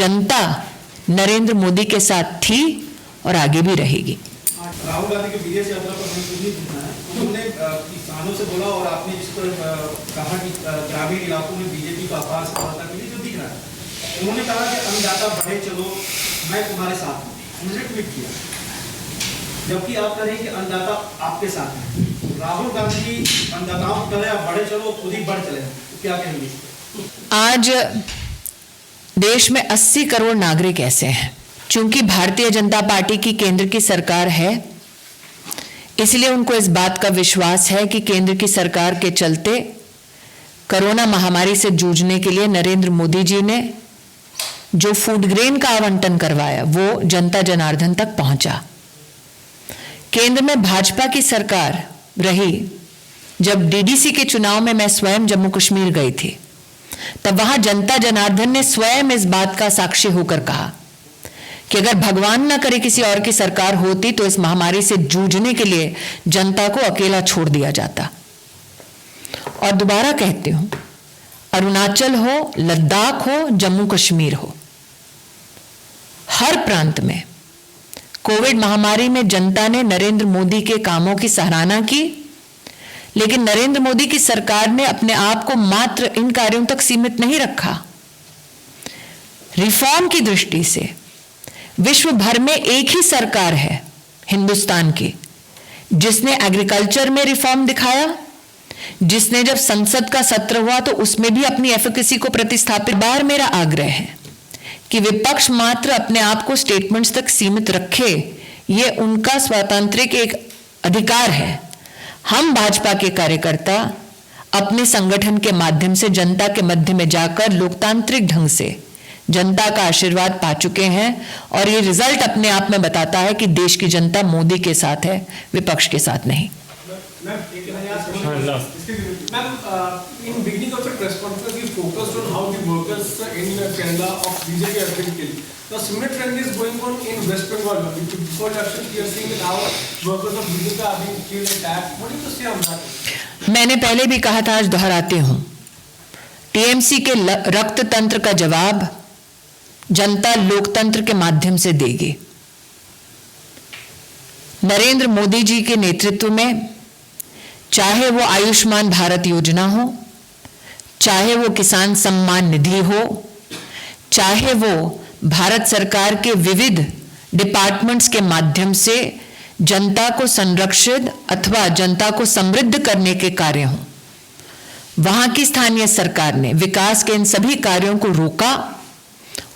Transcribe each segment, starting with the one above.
जनता नरेंद्र मोदी के साथ थी और आगे भी रहेगी। राहुल गांधी की विदेश यात्रा पर हमें कुछ नहीं पूछना है। उन्होंने किसानों से बोला और आपने जिस पर कहा कि ग्रामीण इलाकों में बीजेपी का अपार सफलता के लिए जो दिख रहा है, उन्होंने कहा कि अन्नदाता बढ़े चलो मैं तुम्हारे साथ हूँ, उन्होंने ट्वीट किया, जबकि आप कह रहे हैं कि अन्नदाता आपके साथ है। राहुल गांधी अन्नदाताओं को कह रहे बढ़े चलो, खुद ही बढ़ चले, तो क्या कहेंगे? आज देश में 80 करोड़ नागरिक ऐसे हैं, चूंकि भारतीय जनता पार्टी की केंद्र की सरकार है, इसलिए उनको इस बात का विश्वास है कि केंद्र की सरकार के चलते कोरोना महामारी से जूझने के लिए नरेंद्र मोदी जी ने जो फूड ग्रेन का आवंटन करवाया वो जनता जनार्दन तक पहुंचा। केंद्र में भाजपा की सरकार रही जब डीडीसी के चुनाव में मैं स्वयं जम्मू कश्मीर गई थी, तब वहां जनता जनार्दन ने स्वयं इस बात का साक्षी होकर कहा कि अगर भगवान ना करे किसी और की सरकार होती तो इस महामारी से जूझने के लिए जनता को अकेला छोड़ दिया जाता। और दोबारा कहती हूं, अरुणाचल हो, लद्दाख हो, जम्मू कश्मीर हो, हर प्रांत में कोविड महामारी में जनता ने नरेंद्र मोदी के कामों की सराहना की, लेकिन नरेंद्र मोदी की सरकार ने अपने आप को मात्र इन कार्यों तक सीमित नहीं रखा। रिफॉर्म की दृष्टि से विश्व भर में एक ही सरकार है हिंदुस्तान की जिसने एग्रीकल्चर में रिफॉर्म दिखाया, जिसने जब संसद का सत्र हुआ तो उसमें भी अपनी एफिकेसी को प्रतिस्थापित। बार मेरा आग्रह है कि विपक्ष मात्र अपने आप को स्टेटमेंट्स तक सीमित रखे, ये उनका स्वतंत्रिक एक अधिकार है। हम भाजपा के कार्यकर्ता अपने संगठन के माध्यम से जनता के मध्य में जाकर लोकतांत्रिक ढंग से जनता का आशीर्वाद पा चुके हैं और ये रिजल्ट अपने आप में बताता है कि देश की जनता मोदी के साथ है, विपक्ष के साथ नहीं। Ma'am, in beginning of the press conference, you focused on how the workers in Kerala of BJP are being killed. The similar trend is going on in West Bengal. Before election, we are seeing that how workers of BJP are being killed and attacked. What do you say on that? मैंने पहले भी कहा था, आज दोहराती हूं, TMC के रक्त तंत्र का जवाब जनता लोकतंत्र के माध्यम से देगी। नरेंद्र मोदी जी के नेतृत्व में चाहे वो आयुष्मान भारत योजना हो, चाहे वो किसान सम्मान निधि हो, चाहे वो भारत सरकार के विविध डिपार्टमेंट्स के माध्यम से जनता को संरक्षित अथवा जनता को समृद्ध करने के कार्य हों, वहां की स्थानीय सरकार ने विकास के इन सभी कार्यों को रोका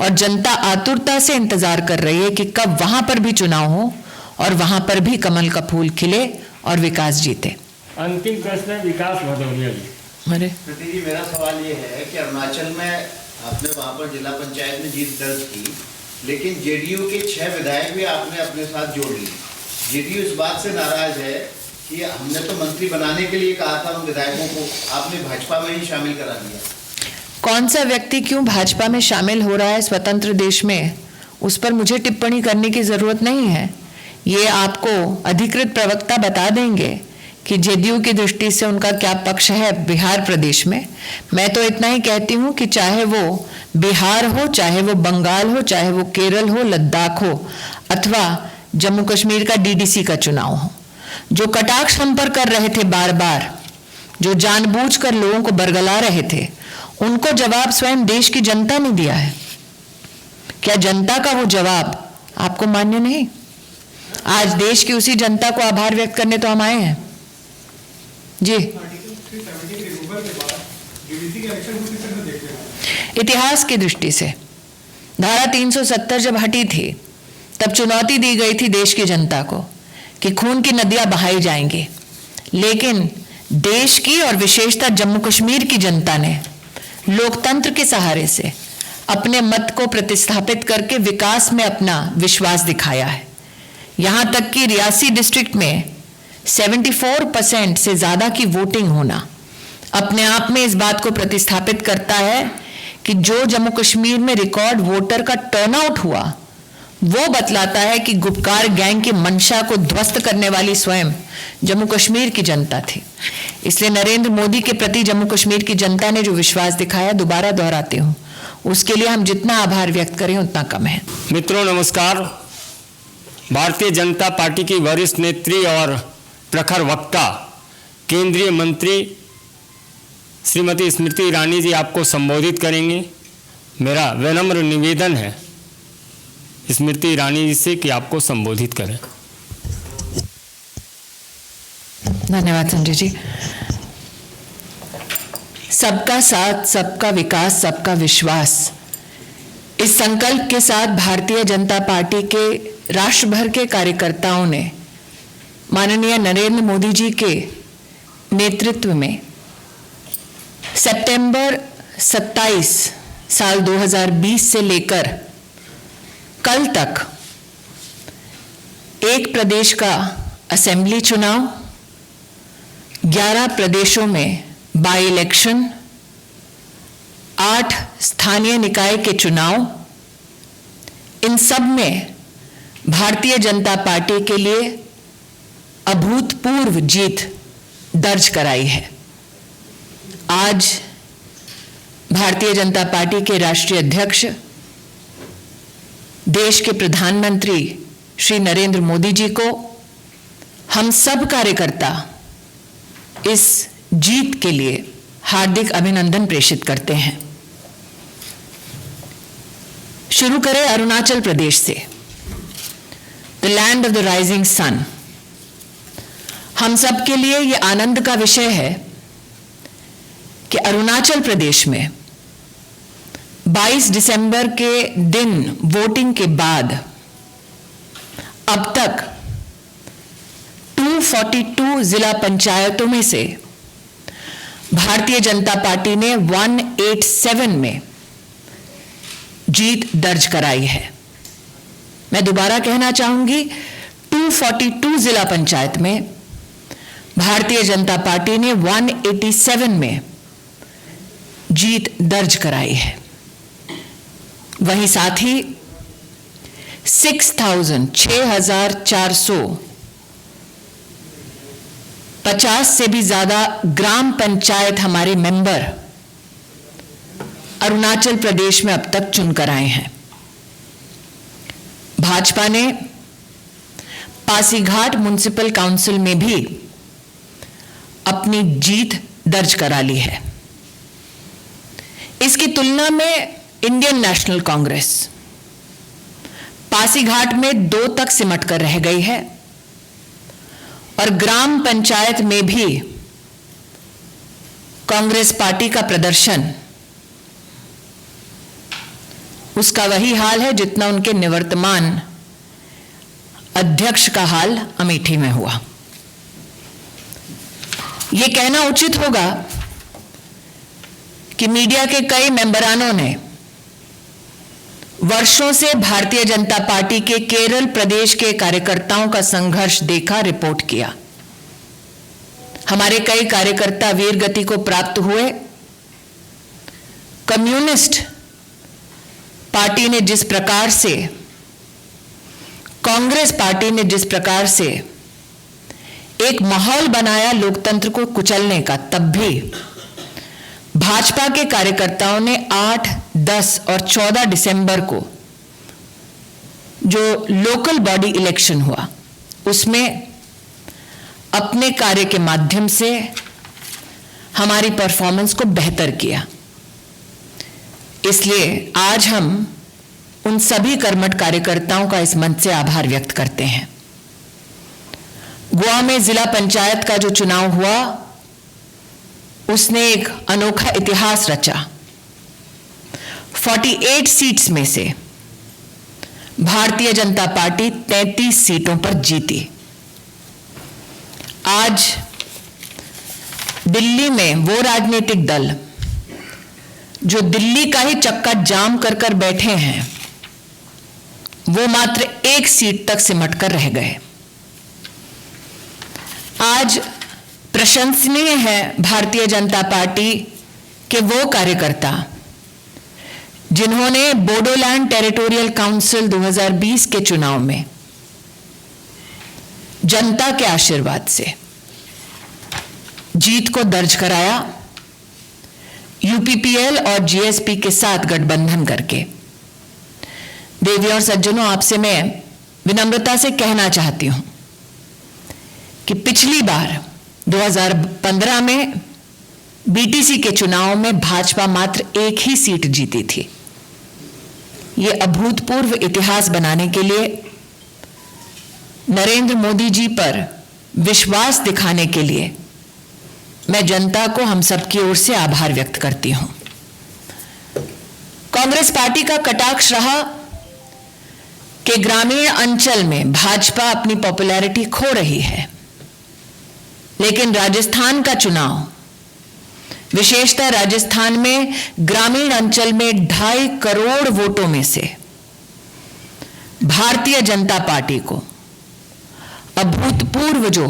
और जनता आतुरता से इंतजार कर रही है कि कब वहां पर भी चुनाव हो और वहां पर भी कमल का फूल खिले और विकास जीते। अंतिम प्रश्न विकास भदौरिया जी। प्रति जी, मेरा सवाल ये है कि अरुणाचल में आपने वहाँ पर जिला पंचायत में जीत दर्ज की, लेकिन जेडीयू के 6 विधायक भी आपने अपने साथ जोड़ लिए। जेडीयू इस बात से नाराज है कि हमने तो मंत्री बनाने के लिए कहा था उन विधायकों को, आपने भाजपा में ही शामिल करा दिया। कौन सा व्यक्ति क्यों भाजपा में शामिल हो रहा है स्वतंत्र देश में, उस पर मुझे टिप्पणी करने की जरूरत नहीं है। ये आपको अधिकृत प्रवक्ता बता देंगे कि जेडीयू की दृष्टि से उनका क्या पक्ष है बिहार प्रदेश में। मैं तो इतना ही कहती हूं कि चाहे वो बिहार हो, चाहे वो बंगाल हो, चाहे वो केरल हो, लद्दाख हो, अथवा जम्मू कश्मीर का डीडीसी का चुनाव हो, जो कटाक्ष हम पर कर रहे थे बार बार, जो जानबूझकर लोगों को बरगला रहे थे, उनको जवाब स्वयं देश की जनता ने दिया है। क्या जनता का वो जवाब आपको मान्य नहीं? आज देश की उसी जनता को आभार व्यक्त करने तो हम आए हैं जी। इतिहास की दृष्टि से धारा 370 जब हटी थी तब चुनौती दी गई थी देश की जनता को कि खून की नदियां बहाई जाएंगी, लेकिन देश की और विशेषतः जम्मू कश्मीर की जनता ने लोकतंत्र के सहारे से अपने मत को प्रतिस्थापित करके विकास में अपना विश्वास दिखाया है। यहां तक कि रियासी डिस्ट्रिक्ट में 74% से ज्यादा की वोटिंग होना अपने आप में इस बात को प्रतिस्थापित करता है कि जो जम्मू कश्मीर में रिकॉर्ड वोटर का टर्नआउट हुआ वो बतलाता है कि गुपकार गैंग की मंशा को ध्वस्त करने वाली स्वयं जम्मू कश्मीर की जनता थी। इसलिए नरेंद्र मोदी के प्रति जम्मू कश्मीर की जनता ने जो विश्वास दिखाया, दोबारा दोहराती हूं, उसके लिए हम जितना आभार व्यक्त करें उतना कम है। मित्रों नमस्कार। भारतीय जनता पार्टी की वरिष्ठ नेत्री और प्रखर वक्ता केंद्रीय मंत्री श्रीमती स्मृति ईरानी जी आपको संबोधित करेंगे। मेरा विनम्र निवेदन है स्मृति ईरानी जी से कि आपको संबोधित करें। धन्यवाद संजय जी। सबका साथ, सबका विकास, सबका विश्वास, इस संकल्प के साथ भारतीय जनता पार्टी के राष्ट्र भर के कार्यकर्ताओं ने माननीय नरेंद्र मोदी जी के नेतृत्व में सितंबर 27 साल 2020 से लेकर कल तक एक प्रदेश का असेंबली चुनाव, 11 प्रदेशों में बाई इलेक्शन, 8 स्थानीय निकाय के चुनाव, इन सब में भारतीय जनता पार्टी के लिए अभूतपूर्व जीत दर्ज कराई है। आज भारतीय जनता पार्टी के राष्ट्रीय अध्यक्ष, देश के प्रधानमंत्री श्री नरेंद्र मोदी जी को हम सब कार्यकर्ता इस जीत के लिए हार्दिक अभिनंदन प्रेषित करते हैं। शुरू करें अरुणाचल प्रदेश से, the land of the rising sun. हम सब के लिए यह आनंद का विषय है कि अरुणाचल प्रदेश में 22 दिसंबर के दिन वोटिंग के बाद अब तक 242 जिला पंचायतों में से भारतीय जनता पार्टी ने 187 में जीत दर्ज कराई है। मैं दोबारा कहना चाहूंगी, 242 जिला पंचायत में भारतीय जनता पार्टी ने 187 में जीत दर्ज कराई है। वहीं साथ ही 6,450 से भी ज्यादा ग्राम पंचायत हमारे मेंबर अरुणाचल प्रदेश में अब तक चुनकर आए हैं। भाजपा ने पासीघाट म्युनिसिपल काउंसिल में भी अपनी जीत दर्ज करा ली है। इसकी तुलना में इंडियन नेशनल कांग्रेस पासीघाट में 2 तक सिमट कर रह गई है और ग्राम पंचायत में भी कांग्रेस पार्टी का प्रदर्शन उसका वही हाल है जितना उनके निवर्तमान अध्यक्ष का हाल अमेठी में हुआ। यह कहना उचित होगा कि मीडिया के कई मेंबरानों ने वर्षों से भारतीय जनता पार्टी के केरल प्रदेश के कार्यकर्ताओं का संघर्ष देखा, रिपोर्ट किया। हमारे कई कार्यकर्ता वीर गति को प्राप्त हुए। कम्युनिस्ट पार्टी ने जिस प्रकार से, कांग्रेस पार्टी ने जिस प्रकार से एक माहौल बनाया लोकतंत्र को कुचलने का, तब भी भाजपा के कार्यकर्ताओं ने 8, 10 और 14 दिसंबर को जो लोकल बॉडी इलेक्शन हुआ उसमें अपने कार्य के माध्यम से हमारी परफॉर्मेंस को बेहतर किया। इसलिए आज हम उन सभी कर्मठ कार्यकर्ताओं का इस मंच से आभार व्यक्त करते हैं। गोवा में जिला पंचायत का जो चुनाव हुआ उसने एक अनोखा इतिहास रचा। 48 सीट्स में से भारतीय जनता पार्टी 33 सीटों पर जीती। आज दिल्ली में वो राजनीतिक दल जो दिल्ली का ही चक्का जाम कर कर बैठे हैं, वो मात्र 1 सीट तक सिमट कर रह गए। आज प्रशंसनीय है भारतीय जनता पार्टी के वो कार्यकर्ता जिन्होंने बोडोलैंड टेरिटोरियल काउंसिल 2020 के चुनाव में जनता के आशीर्वाद से जीत को दर्ज कराया। यूपीपीएल और जीएसपी के साथ गठबंधन करके। देवी और सज्जनों, आपसे मैं विनम्रता से कहना चाहती हूं कि पिछली बार 2015 में बीटीसी के चुनाव में भाजपा मात्र एक ही सीट जीती थी। ये अभूतपूर्व इतिहास बनाने के लिए, नरेंद्र मोदी जी पर विश्वास दिखाने के लिए मैं जनता को हम सबकी ओर से आभार व्यक्त करती हूं। कांग्रेस पार्टी का कटाक्ष रहा कि ग्रामीण अंचल में भाजपा अपनी पॉपुलैरिटी खो रही है, लेकिन राजस्थान का चुनाव, विशेषतः राजस्थान में ग्रामीण अंचल में 2.5 करोड़ वोटों में से भारतीय जनता पार्टी को अभूतपूर्व जो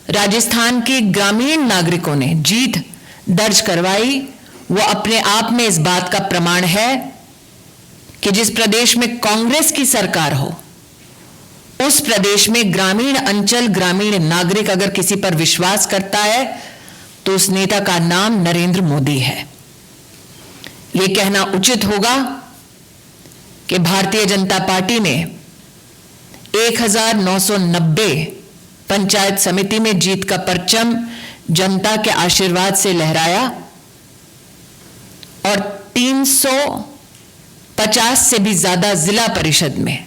राजस्थान के ग्रामीण नागरिकों ने जीत दर्ज करवाई, वो अपने आप में इस बात का प्रमाण है कि जिस प्रदेश में कांग्रेस की सरकार हो, उस प्रदेश में ग्रामीण अंचल, ग्रामीण नागरिक अगर किसी पर विश्वास करता है तो उस नेता का नाम नरेंद्र मोदी है। यह कहना उचित होगा कि भारतीय जनता पार्टी ने 1990 पंचायत समिति में जीत का परचम जनता के आशीर्वाद से लहराया और 350 से भी ज्यादा जिला परिषद में,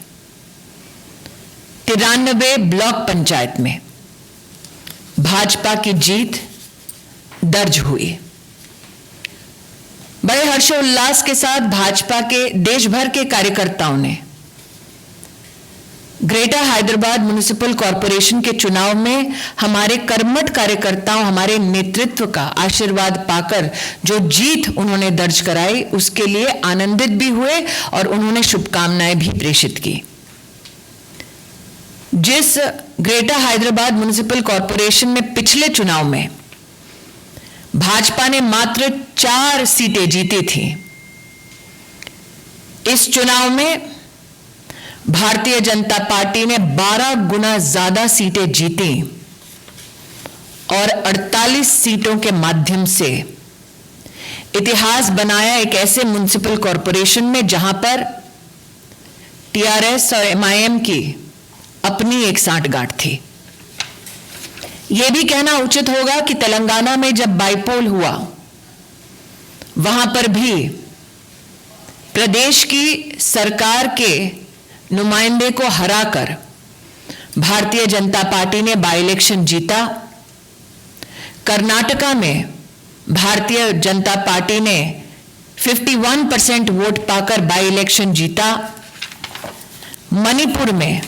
93 ब्लॉक पंचायत में भाजपा की जीत दर्ज हुई। बड़े हर्षोल्लास के साथ भाजपा के देश भर के कार्यकर्ताओं ने ग्रेटर हैदराबाद म्युनिसिपल कॉरपोरेशन के चुनाव में हमारे कर्मठ कार्यकर्ताओं, हमारे नेतृत्व का आशीर्वाद पाकर जो जीत उन्होंने दर्ज कराई, उसके लिए आनंदित भी हुए और उन्होंने शुभकामनाएं भी प्रेषित की। जिस ग्रेटर हैदराबाद म्युनिसिपल कॉरपोरेशन में पिछले चुनाव में भाजपा ने मात्र 4 सीटें जीती थी, इस चुनाव में भारतीय जनता पार्टी ने 12 गुना ज्यादा सीटें जीती और 48 सीटों के माध्यम से इतिहास बनाया एक ऐसे म्युनिसिपल कॉरपोरेशन में जहां पर टीआरएस और एमआईएम की अपनी एक सांठगांठ थी। यह भी कहना उचित होगा कि तेलंगाना में जब बाईपोल हुआ, वहां पर भी प्रदेश की सरकार के नुमाइंदे को हराकर भारतीय जनता पार्टी ने बाई इलेक्शन जीता। कर्नाटका में भारतीय जनता पार्टी ने 51% वोट पाकर बाई इलेक्शन जीता। मणिपुर में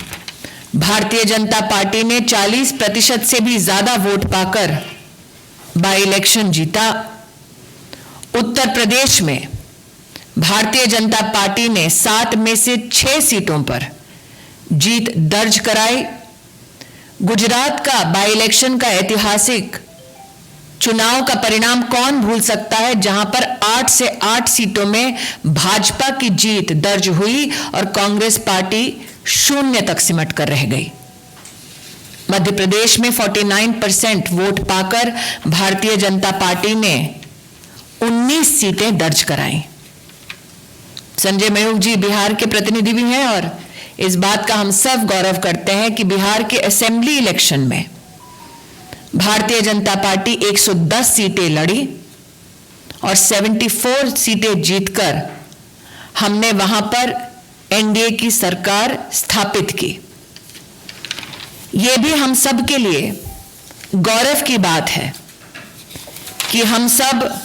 भारतीय जनता पार्टी ने 40% से भी ज्यादा वोट पाकर बाई इलेक्शन जीता। उत्तर प्रदेश में भारतीय जनता पार्टी ने 7 में से 6 सीटों पर जीत दर्ज कराई। गुजरात का बाई इलेक्शन का ऐतिहासिक चुनाव का परिणाम कौन भूल सकता है, जहां पर 8 से 8 सीटों में भाजपा की जीत दर्ज हुई और कांग्रेस पार्टी 0 तक सिमट कर रह गई। मध्य प्रदेश में 49% वोट पाकर भारतीय जनता पार्टी ने 19 सीटें दर्ज कराई। संजय मयूख जी बिहार के प्रतिनिधि भी हैं और इस बात का हम सब गौरव करते हैं कि बिहार के असेंबली इलेक्शन में भारतीय जनता पार्टी 110 सीटें लड़ी और 74 सीटें जीतकर हमने वहां पर एनडीए की सरकार स्थापित की। यह भी हम सब के लिए गौरव की बात है कि हम सब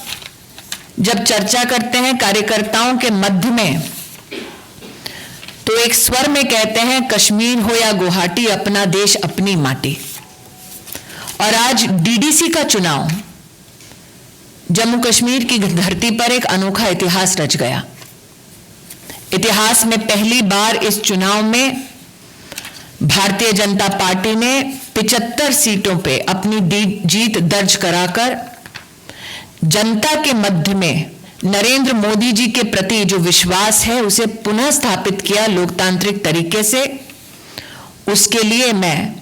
जब चर्चा करते हैं कार्यकर्ताओं के मध्य में, तो एक स्वर में कहते हैं कश्मीर हो या गुवाहाटी, अपना देश अपनी माटी। और आज डीडीसी का चुनाव जम्मू कश्मीर की धरती पर एक अनोखा इतिहास रच गया। इतिहास में पहली बार इस चुनाव में भारतीय जनता पार्टी ने 75 सीटों पे अपनी जीत दर्ज कराकर जनता के मध्य में नरेंद्र मोदी जी के प्रति जो विश्वास है उसे पुनः स्थापित किया लोकतांत्रिक तरीके से। उसके लिए मैं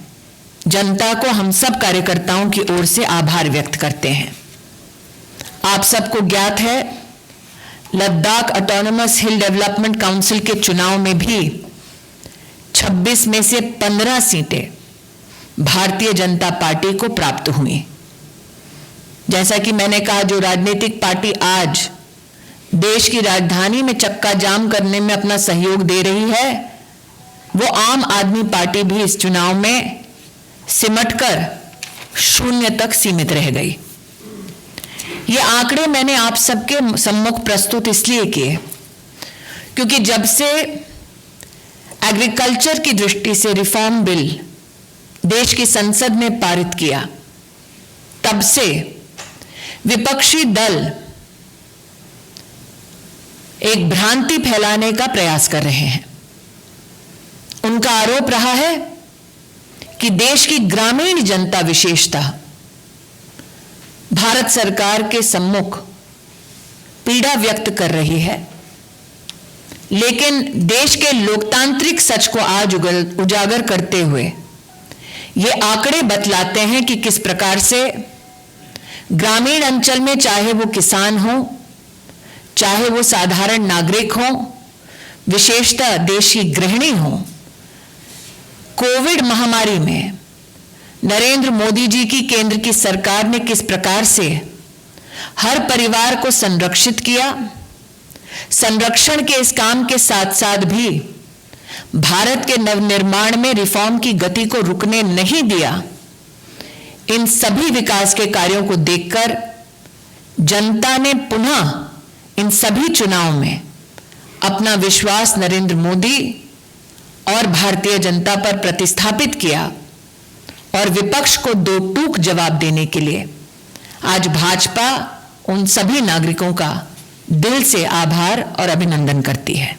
जनता को, हम सब कार्यकर्ताओं की ओर से आभार व्यक्त करते हैं। आप सबको ज्ञात है, लद्दाख ऑटोनोमस हिल डेवलपमेंट काउंसिल के चुनाव में भी 26 में से 15 सीटें भारतीय जनता पार्टी को प्राप्त हुई। जैसा कि मैंने कहा, जो राजनीतिक पार्टी आज देश की राजधानी में चक्का जाम करने में अपना सहयोग दे रही है, वो आम आदमी पार्टी भी इस चुनाव में सिमटकर 0 तक सीमित रह गई। ये आंकड़े मैंने आप सबके सम्मुख प्रस्तुत इसलिए किए क्योंकि जब से एग्रीकल्चर की दृष्टि से रिफॉर्म बिल देश की संसद में पारित किया, तब से विपक्षी दल एक भ्रांति फैलाने का प्रयास कर रहे हैं। उनका आरोप रहा है कि देश की ग्रामीण जनता विशेषतः भारत सरकार के सम्मुख पीड़ा व्यक्त कर रही है, लेकिन देश के लोकतांत्रिक सच को आज उजागर करते हुए ये आंकड़े बतलाते हैं कि किस प्रकार से ग्रामीण अंचल में, चाहे वो किसान हो, चाहे वो साधारण नागरिक हो, विशेषतः देश की गृहिणी हो, कोविड महामारी में नरेंद्र मोदी जी की केंद्र की सरकार ने किस प्रकार से हर परिवार को संरक्षित किया। संरक्षण के इस काम के साथ साथ भी भारत के नवनिर्माण में रिफॉर्म की गति को रुकने नहीं दिया। इन सभी विकास के कार्यों को देखकर जनता ने पुनः इन सभी चुनाव में अपना विश्वास नरेंद्र मोदी और भारतीय जनता पर प्रतिस्थापित किया और विपक्ष को दो टूक जवाब देने के लिए आज भाजपा उन सभी नागरिकों का दिल से आभार और अभिनंदन करती है।